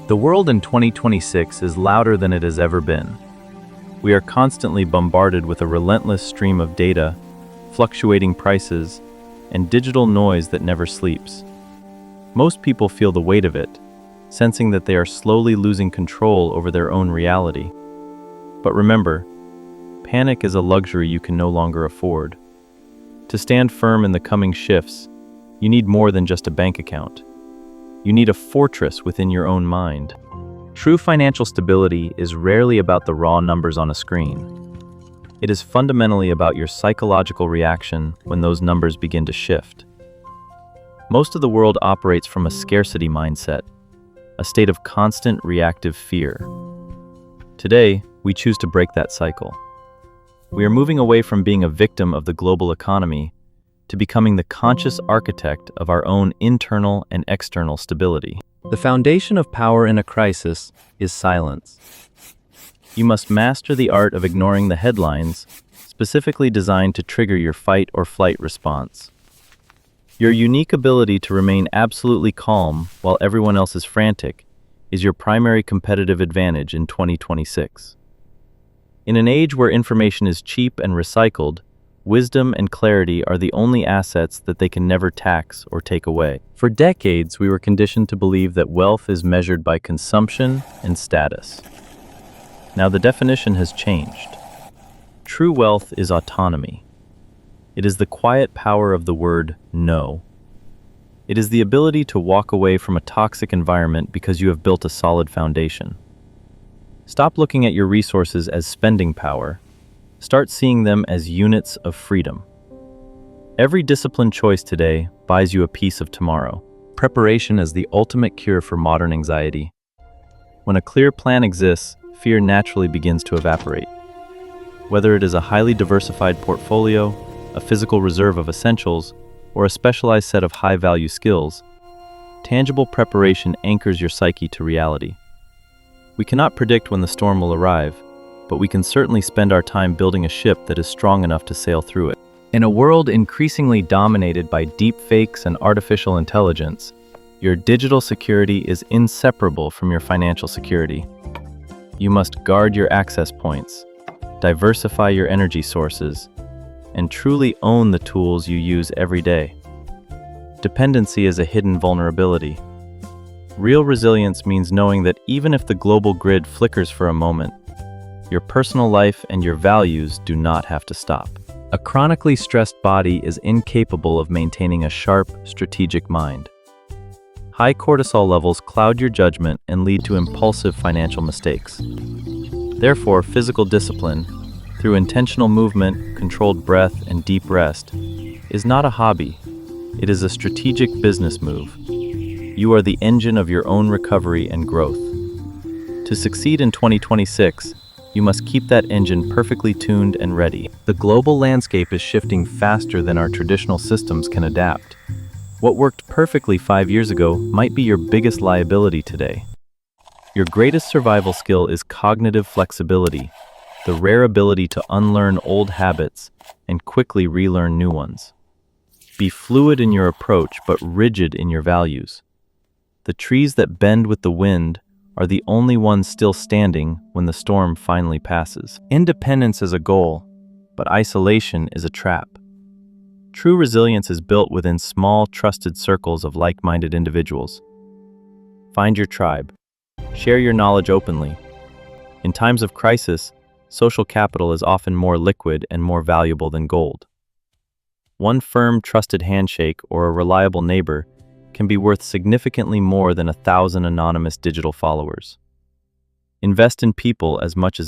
The world in 2026 is louder than it has ever been. We are constantly bombarded with a relentless stream of data, fluctuating prices, and digital noise that never sleeps. Most people feel the weight of it, sensing that they are slowly losing control over their own reality. But remember, panic is a luxury you can no longer afford. To stand firm in the coming shifts, you need more than just a bank account. You need a fortress within your own mind. True financial stability is rarely about the raw numbers on a screen. It is fundamentally about your psychological reaction when those numbers begin to shift. Most of the world operates from a scarcity mindset, a state of constant reactive fear. Today, we choose to break that cycle. We are moving away from being a victim of the global economy to becoming the conscious architect of our own internal and external stability. The foundation of power in a crisis is silence. You must master the art of ignoring the headlines, specifically designed to trigger your fight or flight response. Your unique ability to remain absolutely calm while everyone else is frantic is your primary competitive advantage in 2026. In an age where information is cheap and recycled, wisdom and clarity are the only assets that they can never tax or take away. For decades, we were conditioned to believe that wealth is measured by consumption and status. Now the definition has changed. True wealth is autonomy. It is the quiet power of the word no. It is the ability to walk away from a toxic environment because you have built a solid foundation. Stop looking at your resources as spending power. Start seeing them as units of freedom. Every disciplined choice today buys you a piece of tomorrow. Preparation is the ultimate cure for modern anxiety. When a clear plan exists, fear naturally begins to evaporate. Whether it is a highly diversified portfolio, a physical reserve of essentials, or a specialized set of high-value skills, tangible preparation anchors your psyche to reality. We cannot predict when the storm will arrive, but we can certainly spend our time building a ship that is strong enough to sail through it. In a world increasingly dominated by deepfakes and artificial intelligence, your digital security is inseparable from your financial security. You must guard your access points, diversify your energy sources, and truly own the tools you use every day. Dependency is a hidden vulnerability. Real resilience means knowing that even if the global grid flickers for a moment, your personal life and your values do not have to stop. A chronically stressed body is incapable of maintaining a sharp, strategic mind. High cortisol levels cloud your judgment and lead to impulsive financial mistakes. Therefore, physical discipline, through intentional movement, controlled breath, and deep rest, is not a hobby. It is a strategic business move. You are the engine of your own recovery and growth. To succeed in 2026, you must keep that engine perfectly tuned and ready. The global landscape is shifting faster than our traditional systems can adapt. What worked perfectly 5 years ago might be your biggest liability today. Your greatest survival skill is cognitive flexibility, the rare ability to unlearn old habits and quickly relearn new ones. Be fluid in your approach but rigid in your values. The trees that bend with the wind are the only ones still standing when the storm finally passes. Independence is a goal, but isolation is a trap. True resilience is built within small, trusted circles of like-minded individuals. Find your tribe. Share your knowledge openly. In times of crisis, social capital is often more liquid and more valuable than gold. One firm, trusted handshake or a reliable neighbor can be worth significantly more than 1,000 anonymous digital followers. Invest in people as much as in